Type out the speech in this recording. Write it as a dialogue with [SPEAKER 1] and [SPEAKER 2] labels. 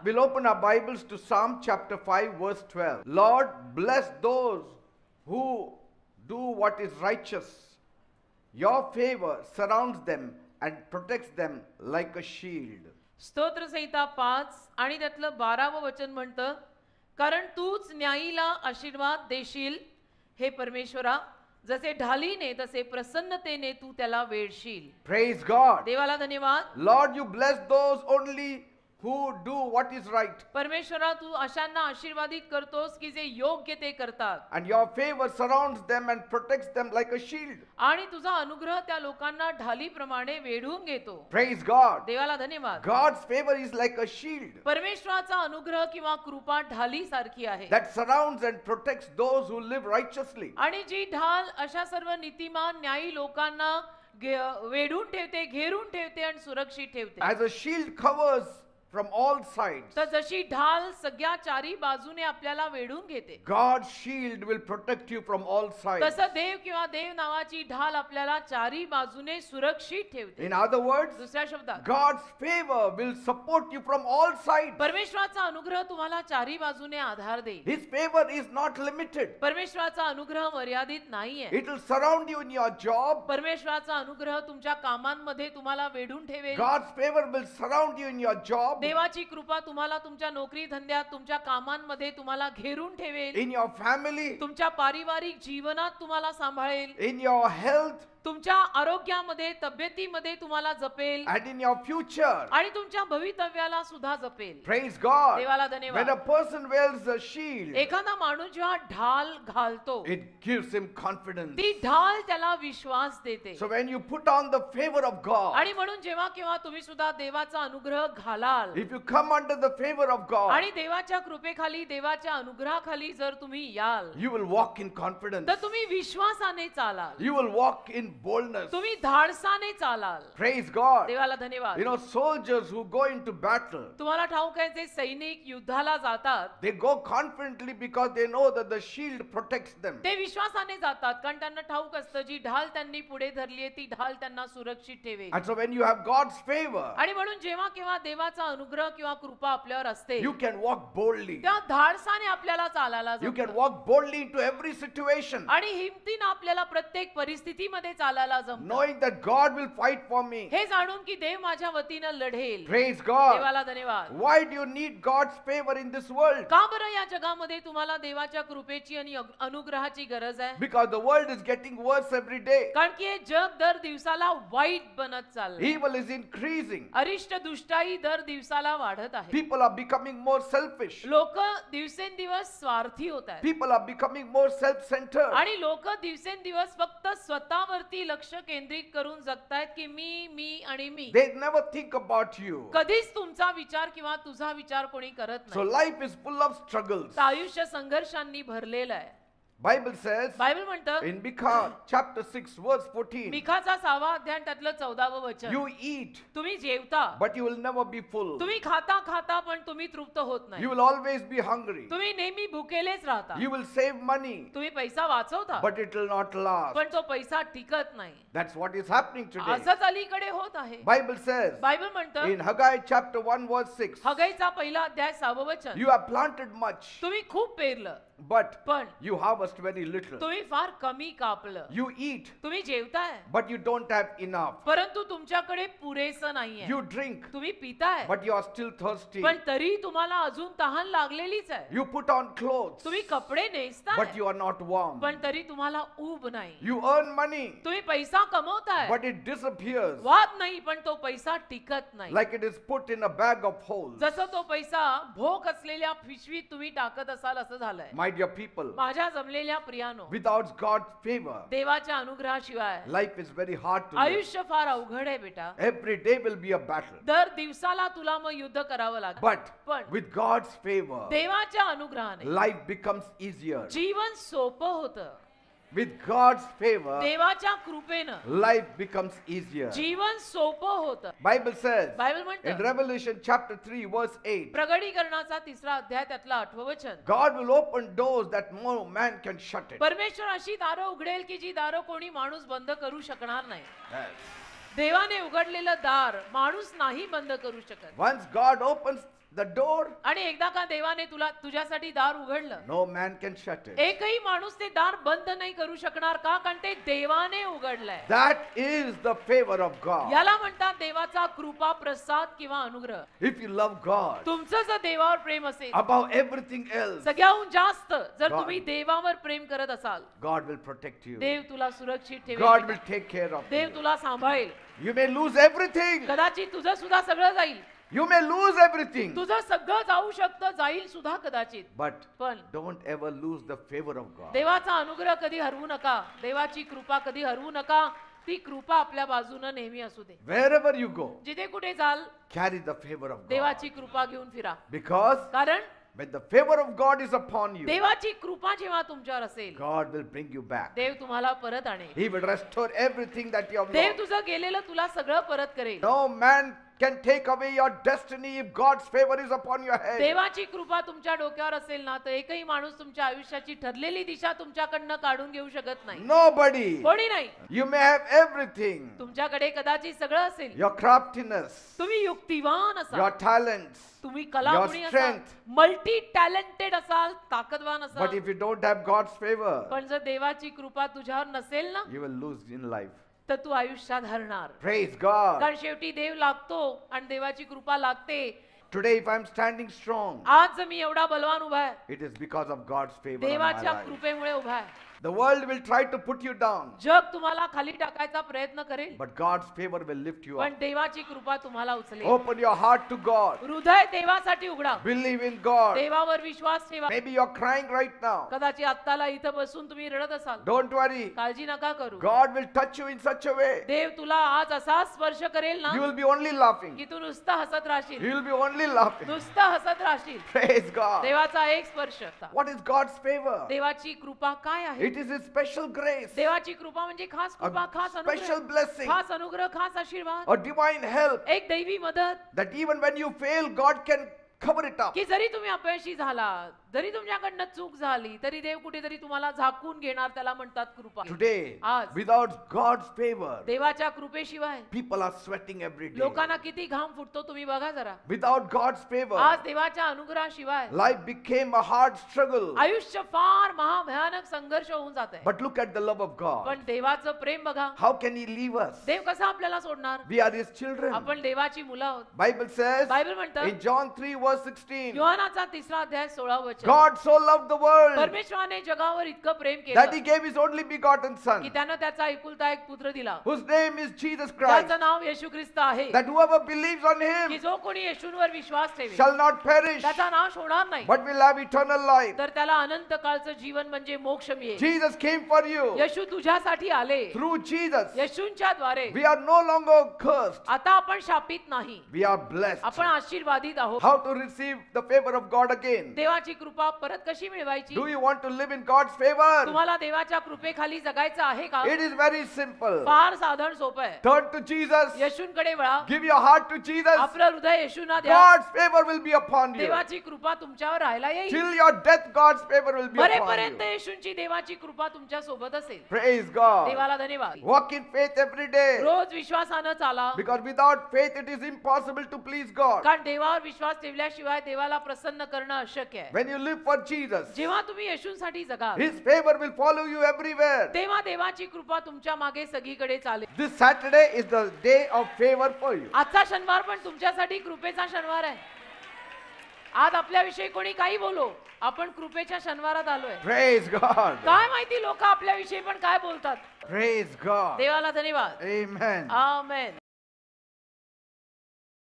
[SPEAKER 1] We'll open our Bibles to Psalm chapter 5 verse 12. Lord, bless those who do what is righteous. Your favor surrounds them and protects them like a shield.
[SPEAKER 2] स्तोत्र संहिता 5 आणि त्यातलं 12वं वचन म्हणतं, कारण तूच न्यायीला आशीर्वाद देशील हे परमेश्वरा, जसे ढालीने तसे प्रसन्नतेने तू त्याला वेढशील.
[SPEAKER 1] Praise God.
[SPEAKER 2] देवाला धन्यवाद.
[SPEAKER 1] Lord, you bless those only who do what is right.
[SPEAKER 2] परमेश्वरा, तू अशांना आशीर्वादित करतोस की जे योग्य ते करतात.
[SPEAKER 1] And your favor surrounds them and protects them like a shield.
[SPEAKER 2] आणि तुझा अनुग्रह त्या लोकांना ढालीप्रमाणे वेढून घेतो.
[SPEAKER 1] Praise God.
[SPEAKER 2] देवाला धन्यवाद.
[SPEAKER 1] God's favor is like a shield
[SPEAKER 2] परमेश्वराचा अनुग्रह किंवा कृपा ढाली सारखी आहे,
[SPEAKER 1] that surrounds and protects those who live righteously.
[SPEAKER 2] आणि जी ढाल अशा सर्व नीतिमान न्यायी लोकांना वेढून ठेवते, घेरून ठेवते आणि सुरक्षित ठेवते.
[SPEAKER 1] As a shield covers from all sides,
[SPEAKER 2] तर जशी ढाल सगळ्या चारी बाजूने आपल्याला वेढून घेते,
[SPEAKER 1] God's shield will protect you from all sides.
[SPEAKER 2] तसं देव किंवा देव नावाची ढाल आपल्याला चारी बाजूने सुरक्षित ठेवते.
[SPEAKER 1] In other words,
[SPEAKER 2] दुसऱ्या शब्दात
[SPEAKER 1] God's favor will support you from all sides.
[SPEAKER 2] परमेश्वराचा अनुग्रह तुम्हाला चारी बाजूने आधार देईल.
[SPEAKER 1] His favor is not limited.
[SPEAKER 2] परमेश्वराचा अनुग्रह मर्यादित नाहीये.
[SPEAKER 1] It will surround you in your job.
[SPEAKER 2] परमेश्वराचा अनुग्रह तुमच्या कामांमध्ये तुम्हाला वेढून ठेवेल.
[SPEAKER 1] God's favor will surround you in your job,
[SPEAKER 2] देवाची कृपा तुम्हाला तुमच्या नोकरी धंद्यात, तुमच्या कामांमध्ये तुम्हाला घेरून ठेवेल.
[SPEAKER 1] in your family,
[SPEAKER 2] तुमच्या पारिवारिक जीवनात तुम्हाला सांभाळेल.
[SPEAKER 1] in your health,
[SPEAKER 2] तुमच्या आरोग्यामध्ये, तब्येतीमध्ये तुम्हाला जपेल.
[SPEAKER 1] and in your future.
[SPEAKER 2] आणि तुमच्या भवितव्याला सुद्धा जपेल.
[SPEAKER 1] Praise God.
[SPEAKER 2] देवाला
[SPEAKER 1] When
[SPEAKER 2] धन्यवाद.
[SPEAKER 1] a person wears a shield,
[SPEAKER 2] एखादा माणूस जेव्हा ढाल घालतो,
[SPEAKER 1] it gives him confidence.
[SPEAKER 2] ती ढाल त्याला विश्वास देते.
[SPEAKER 1] So when you put on the favor of God,
[SPEAKER 2] आणि म्हणून जेव्हा केव्हा तुम्ही सुद्धा देवाचा अनुग्रह घालाल,
[SPEAKER 1] if you come under the favor of God,
[SPEAKER 2] आणि देवाच्या कृपेखाली, देवाच्या अनुग्रहाखाली जर तुम्ही याल,
[SPEAKER 1] you will walk in confidence.
[SPEAKER 2] तर तुम्ही विश्वासाने चालाल.
[SPEAKER 1] You will walk in boldness.
[SPEAKER 2] तुम्ही धाडसाने चालाल.
[SPEAKER 1] Praise God.
[SPEAKER 2] देवाला धन्यवाद.
[SPEAKER 1] You know, soldiers who go into battle,
[SPEAKER 2] तुम्हाला ठाऊक आहे, जे सैनिक युद्धाला जातात,
[SPEAKER 1] they go confidently because they know that the shield protects them.
[SPEAKER 2] ते विश्वासाने जातात, कारण त्यांना ठाऊक असतं जी ढाल त्यांनी पुढे धरली आहे ती ढाल त्यांना सुरक्षित ठेवेल.
[SPEAKER 1] And so when you have God's favor,
[SPEAKER 2] आणि म्हणून जेव्हा केव्हा देवाचा अनुग्रह किंवा कृपा आपल्यावर असते,
[SPEAKER 1] you can walk boldly.
[SPEAKER 2] त्या धाडसाने आपल्याला चालायला
[SPEAKER 1] You can
[SPEAKER 2] जमतं.
[SPEAKER 1] walk boldly into every situation,
[SPEAKER 2] आणि हिमतीने आपल्याला प्रत्येक परिस्थितीमध्ये चालायला जमतं,
[SPEAKER 1] knowing that God will fight for me.
[SPEAKER 2] हे जाणून की देव माझ्या वतीनं लढेल.
[SPEAKER 1] Praise God.
[SPEAKER 2] देवाला धन्यवाद.
[SPEAKER 1] Why do you need God's favor in this world?
[SPEAKER 2] का बरं या जगामध्ये तुम्हाला देवाच्या कृपेची आणि अनुग्रहाची गरज आहे?
[SPEAKER 1] Because the world is getting worse every day.
[SPEAKER 2] कारण की हे जग दर दिवसाला वाईट बनत चाललंय.
[SPEAKER 1] Evil is increasing.
[SPEAKER 2] अरिष्ट दुष्टाई दर दिवसाला वाढत आहे.
[SPEAKER 1] People are becoming more selfish.
[SPEAKER 2] लोक दिवसेंदिवस स्वार्थी होत आहेत.
[SPEAKER 1] People are becoming more self-centered.
[SPEAKER 2] आणि लोक दिवसेंदिवस फक्त स्वतःवरती लक्ष केंद्रित करून जगतायत की मी आणि मी.
[SPEAKER 1] They never think about you.
[SPEAKER 2] कधीच तुमचा विचार किंवा तुझा विचार कोणी करत
[SPEAKER 1] So
[SPEAKER 2] नाही.
[SPEAKER 1] life is full of struggles.
[SPEAKER 2] तर आयुष्य संघर्षांनी भरलेलं आहे.
[SPEAKER 1] Bible says
[SPEAKER 2] बायबल म्हणतं,
[SPEAKER 1] in Micah chapter 6 verse 14,
[SPEAKER 2] मिखाचा 6वा अध्याय त्यातलं 14वं वचन,
[SPEAKER 1] you eat
[SPEAKER 2] तुम्ही जेवता,
[SPEAKER 1] but you will never be full.
[SPEAKER 2] तुम्ही खाता खाता पण तुम्ही तृप्त होत नाही.
[SPEAKER 1] You will always be hungry.
[SPEAKER 2] तुम्ही नेहमी भुकेलेच राहता.
[SPEAKER 1] You will save money,
[SPEAKER 2] तुम्ही पैसा वाचवता,
[SPEAKER 1] but it will not last.
[SPEAKER 2] पण तो पैसा टिकत नाही.
[SPEAKER 1] That's what is happening today.
[SPEAKER 2] असंच अलीकडे होत आहे.
[SPEAKER 1] Bible says
[SPEAKER 2] बायबल म्हणतं,
[SPEAKER 1] in Haggai chapter 1 verse 6,
[SPEAKER 2] हगईचा पहिला अध्याय 6वं वचन,
[SPEAKER 1] you have planted much,
[SPEAKER 2] तुम्ही खूप पेरलं
[SPEAKER 1] but
[SPEAKER 2] पण
[SPEAKER 1] you harvest very little.
[SPEAKER 2] तुम्ही फार कमी कापलं.
[SPEAKER 1] You eat,
[SPEAKER 2] तुम्ही जेवताय
[SPEAKER 1] but you don't have enough.
[SPEAKER 2] परंतु तुमच्याकडे पुरेसं नाहीये.
[SPEAKER 1] You drink,
[SPEAKER 2] तुम्ही पिताय
[SPEAKER 1] but you are still thirsty.
[SPEAKER 2] पण तरी तुम्हाला अजून तहान लागलेलीच आहे.
[SPEAKER 1] You put on clothes,
[SPEAKER 2] तुम्ही कपडे
[SPEAKER 1] but
[SPEAKER 2] नेसताय
[SPEAKER 1] you are not warm.
[SPEAKER 2] पण तरी तुम्हाला ऊब नाही.
[SPEAKER 1] You earn money,
[SPEAKER 2] तुम्ही पैसा कमवताय,
[SPEAKER 1] but it disappears
[SPEAKER 2] वाद नाही पण तो पैसा टिकत नाही.
[SPEAKER 1] like it is put in a bag of holes.
[SPEAKER 2] जसं तो पैसा भोक असलेल्या पिशवीत तुम्ही टाकत असाल असं झालंय.
[SPEAKER 1] My dear people,
[SPEAKER 2] माझ्या जमलेल्या प्रियानो,
[SPEAKER 1] without God's favor,
[SPEAKER 2] देवाच्या अनुग्रहाशिवाय
[SPEAKER 1] life is very hard to live.
[SPEAKER 2] आयुष्य फार अवघड आहे बेटा.
[SPEAKER 1] Every day will be a battle.
[SPEAKER 2] दर दिवसाला तुला मग युद्ध करावं लागेल.
[SPEAKER 1] But
[SPEAKER 2] पण
[SPEAKER 1] with God's favor,
[SPEAKER 2] देवाच्या अनुग्रहाने
[SPEAKER 1] life becomes easier.
[SPEAKER 2] जीवन सोपं होतं.
[SPEAKER 1] With God's favor,
[SPEAKER 2] देवाच्या कृपेनं
[SPEAKER 1] life becomes easier.
[SPEAKER 2] जीवन सोपं होतं.
[SPEAKER 1] Bible says
[SPEAKER 2] बायबल
[SPEAKER 1] in
[SPEAKER 2] म्हणतं
[SPEAKER 1] Revelation chapter 3 verse 8,
[SPEAKER 2] प्रगटीकरणाचा 3रा अध्याय त्यातलं 8वं वचन,
[SPEAKER 1] God will open doors that no man can shut it.
[SPEAKER 2] परमेश्वर अशी दारं उघडेल की जी दारं कोणी माणूस बंद करू शकणार नाही.
[SPEAKER 1] Yes.
[SPEAKER 2] देवाने उघडलेलं दार माणूस नाही बंद करू शकत.
[SPEAKER 1] Once God opens the door,
[SPEAKER 2] आणि एकदा का देवाने तुझ्यासाठी दार उघडलं,
[SPEAKER 1] no man can shut it.
[SPEAKER 2] एकही माणूस ते दार बंद नाही करू शकणार. का? कारण ते देवाने उघडलंय.
[SPEAKER 1] That is the favor of God.
[SPEAKER 2] याला म्हणतात देवाचा कृपा, प्रसाद किंवा अनुग्रह.
[SPEAKER 1] If you love God
[SPEAKER 2] तुमचं जर देवावर प्रेम असेल,
[SPEAKER 1] above everything else,
[SPEAKER 2] सगळ्याहून जास्त जर
[SPEAKER 1] God-
[SPEAKER 2] तुम्ही देवावर प्रेम करत असाल,
[SPEAKER 1] God will protect you.
[SPEAKER 2] देव तुला सुरक्षित
[SPEAKER 1] God
[SPEAKER 2] ठेवेल.
[SPEAKER 1] will take care of
[SPEAKER 2] Dev
[SPEAKER 1] you.
[SPEAKER 2] तुला सांभाळेल.
[SPEAKER 1] You may lose everything.
[SPEAKER 2] कदाचित तुझं सुद्धा सगळं जाईल.
[SPEAKER 1] You may lose everything.
[SPEAKER 2] तुझं सगळं जाऊ शकतं, जाईल सुद्धा कदाचित.
[SPEAKER 1] But
[SPEAKER 2] पण
[SPEAKER 1] don't ever lose the favor of God.
[SPEAKER 2] देवाचा अनुग्रह कधी हरवू नका. देवाची कृपा कधी हरवू नका. ती कृपा आपल्या बाजूनं नेहमी असू दे.
[SPEAKER 1] Wherever you go,
[SPEAKER 2] जिथे कुठे जाल,
[SPEAKER 1] carry the favor of God.
[SPEAKER 2] देवाची कृपा घेऊन फिरा.
[SPEAKER 1] Because
[SPEAKER 2] कारण
[SPEAKER 1] when the favor of God is upon you,
[SPEAKER 2] देवाची कृपा जेव्हा तुमच्यावर असेल,
[SPEAKER 1] God will bring you back.
[SPEAKER 2] देव तुम्हाला परत आणेल.
[SPEAKER 1] He will restore everything that you have
[SPEAKER 2] Dev
[SPEAKER 1] lost.
[SPEAKER 2] तुझं गेलेलं तुला सगळं परत करेल.
[SPEAKER 1] No man can take away your destiny if God's favor is upon your head.
[SPEAKER 2] देवाची कृपा तुमच्या डोक्यावर असेल ना, तर एकही माणूस तुमच्या आयुष्याची ठरलेली दिशा तुमच्याकडनं काढून घेऊ शकत नाही.
[SPEAKER 1] Nobody.
[SPEAKER 2] कोणी नाही.
[SPEAKER 1] You may have everything.
[SPEAKER 2] तुमच्याकडे कदाचित सगळं असेल.
[SPEAKER 1] Your craftiness,
[SPEAKER 2] तुम्ही युक्तिवान
[SPEAKER 1] your
[SPEAKER 2] असाल,
[SPEAKER 1] talents.
[SPEAKER 2] तुम्ही कलागुणी
[SPEAKER 1] your
[SPEAKER 2] असाल,
[SPEAKER 1] strength.
[SPEAKER 2] मल्टी टॅलेंटेड असाल, ताकदवान
[SPEAKER 1] But
[SPEAKER 2] असाल,
[SPEAKER 1] if you don't have God's favor,
[SPEAKER 2] पण जर देवाची कृपा तुझ्यावर नसेल ना,
[SPEAKER 1] you will lose in life.
[SPEAKER 2] तर तू आयुष्यात हरणार.
[SPEAKER 1] Praise God.
[SPEAKER 2] कारण शेवटी देव लागतो आणि देवाची कृपा लागते.
[SPEAKER 1] Today, if I'm standing strong,
[SPEAKER 2] आज जर मी एवढा बलवान उभा आहे,
[SPEAKER 1] it is because of God's favor on my
[SPEAKER 2] देवाच्या
[SPEAKER 1] life.
[SPEAKER 2] कृपेमुळे उभा आहे.
[SPEAKER 1] The world will try to put you down,
[SPEAKER 2] जग तुम्हाला खाली टाकायचा प्रयत्न करेल,
[SPEAKER 1] but God's favor will lift you
[SPEAKER 2] पण
[SPEAKER 1] up.
[SPEAKER 2] देवाची कृपा तुम्हाला उचलेल.
[SPEAKER 1] Open your heart to God.
[SPEAKER 2] हृदय देवासाठी उघडा.
[SPEAKER 1] Believe in God.
[SPEAKER 2] देवावर विश्वास ठेवा.
[SPEAKER 1] Maybe you're crying right now.
[SPEAKER 2] कदाचित आत्ताला इथं बसून तुम्ही रडत असाल.
[SPEAKER 1] Don't worry.
[SPEAKER 2] काळजी नका करू.
[SPEAKER 1] God will touch you in such a way.
[SPEAKER 2] देव तुला आज असा स्पर्श करेल ना,
[SPEAKER 1] You will be only laughing.
[SPEAKER 2] की तू नुसतं हसत राहशील.
[SPEAKER 1] You will be only laughing.
[SPEAKER 2] नुसतं हसत राहशील.
[SPEAKER 1] Praise God.
[SPEAKER 2] देवाचा एक स्पर्श.
[SPEAKER 1] What is God's favor?
[SPEAKER 2] देवाची कृपा काय आहे?
[SPEAKER 1] It is His special grace,
[SPEAKER 2] देवाची कृपा म्हणजे खास कृपा,
[SPEAKER 1] a
[SPEAKER 2] खास
[SPEAKER 1] special
[SPEAKER 2] अनुग्रह,
[SPEAKER 1] blessing,
[SPEAKER 2] खास अनुग्रह, खास आशीर्वाद,
[SPEAKER 1] a divine help
[SPEAKER 2] एक दैवी मदत,
[SPEAKER 1] that even when you fail, God can cover it up.
[SPEAKER 2] की जरी तुम्ही अपयशी झाला, जरी तुमच्याकडनं चूक झाली, तरी देव कुठेतरी तुम्हाला झाकून घेणार. त्याला म्हणतात कृपा.
[SPEAKER 1] Today,
[SPEAKER 2] आज
[SPEAKER 1] without God's favor,
[SPEAKER 2] देवाच्या कृपेशिवाय
[SPEAKER 1] people are sweating every day.
[SPEAKER 2] लोकांना किती घाम फुटतो तुम्ही बघा जरा.
[SPEAKER 1] Without God's favor,
[SPEAKER 2] आज देवाच्या अनुग्रहाशिवाय
[SPEAKER 1] life became a hard struggle.
[SPEAKER 2] आयुष्य फार महाभयानक संघर्ष होऊन जात आहे.
[SPEAKER 1] But look at the love of God.
[SPEAKER 2] पण देवाचं प्रेम बघा.
[SPEAKER 1] How can He leave us?
[SPEAKER 2] देव कसा आपल्याला सोडणार?
[SPEAKER 1] We are His children.
[SPEAKER 2] आपण देवाची मुलं आहोत.
[SPEAKER 1] Bible says
[SPEAKER 2] बायबल म्हणतं
[SPEAKER 1] in John 3 verse 16,
[SPEAKER 2] योहानाचा 3रा अध्याय 16 वचन,
[SPEAKER 1] God so loved the world
[SPEAKER 2] परमेश्वराने जगावर इतकं प्रेम
[SPEAKER 1] that He
[SPEAKER 2] केलं
[SPEAKER 1] gave His only begotten
[SPEAKER 2] की
[SPEAKER 1] Son,
[SPEAKER 2] त्यानं त्याचा एकुलता एक पुत्र दिला,
[SPEAKER 1] whose name is Jesus Christ,
[SPEAKER 2] त्याचं नाव येशू ख्रिस्त आहे,
[SPEAKER 1] that whoever believes on
[SPEAKER 2] की
[SPEAKER 1] Him
[SPEAKER 2] जो कोणी येशूंवर विश्वास ठेवेल
[SPEAKER 1] shall not perish,
[SPEAKER 2] त्याचा नाश होणार नाही,
[SPEAKER 1] but will have eternal life.
[SPEAKER 2] तर त्याला अनंत काळचं जीवन म्हणजे मोक्ष मिळेल.
[SPEAKER 1] Jesus came for you.
[SPEAKER 2] येशू तुझ्यासाठी आले.
[SPEAKER 1] Through Jesus,
[SPEAKER 2] येशूंच्या द्वारे
[SPEAKER 1] we are no longer cursed.
[SPEAKER 2] आता आपण शापित नाही,
[SPEAKER 1] We are blessed.
[SPEAKER 2] आपण आशीर्वादित आहोत.
[SPEAKER 1] How to receive the favor of God again?
[SPEAKER 2] देवाची कृपा परत कशी मिळवायची?
[SPEAKER 1] Do you want to live in God's favor?
[SPEAKER 2] तुम्हाला देवाच्या कृपेखाली जगायचं आहे का?
[SPEAKER 1] It is very simple.
[SPEAKER 2] फार साधन सोपं आहे.
[SPEAKER 1] Turn to Jesus.
[SPEAKER 2] येशूंकडे वळा.
[SPEAKER 1] Give your heart to Jesus.
[SPEAKER 2] आपलं हृदय येशूंना द्या.
[SPEAKER 1] God's favor will be upon you.
[SPEAKER 2] देवाची कृपा तुमच्यावर राहायला येईल.
[SPEAKER 1] Till your death, God's favor will be upon
[SPEAKER 2] मरेपर्यंत
[SPEAKER 1] you.
[SPEAKER 2] येशूंची देवाची कृपा तुमच्या सोबत असेल.
[SPEAKER 1] Praise God.
[SPEAKER 2] देवाला धन्यवाद.
[SPEAKER 1] Walk in faith every day.
[SPEAKER 2] रोज विश्वासानं चाला.
[SPEAKER 1] Because without faith, it is impossible to please God.
[SPEAKER 2] कारण देवावर विश्वास ठेवल्याशिवाय देवाला प्रसन्न करणं अशक्य आहे.
[SPEAKER 1] When you live for Jesus,
[SPEAKER 2] जेव्हा तुम्ही येशूंसाठी जगाल,
[SPEAKER 1] His favor will follow you everywhere.
[SPEAKER 2] तेव्हा देवाची कृपा तुमच्या मागे सगळीकडे चालेल.
[SPEAKER 1] This Saturday is the day of favor for you.
[SPEAKER 2] आजचा शनिवार पण तुमच्यासाठी कृपेचा शनिवार आहे. आज आपल्याविषयी कोणी काही बोलो, आपण कृपेच्या शनिवारात आलोय.
[SPEAKER 1] Praise God.
[SPEAKER 2] काय माहिती लोक आपल्याविषयी पण काय बोलतात.
[SPEAKER 1] Praise God.
[SPEAKER 2] देवाला धन्यवाद.
[SPEAKER 1] Amen.
[SPEAKER 2] आमेन.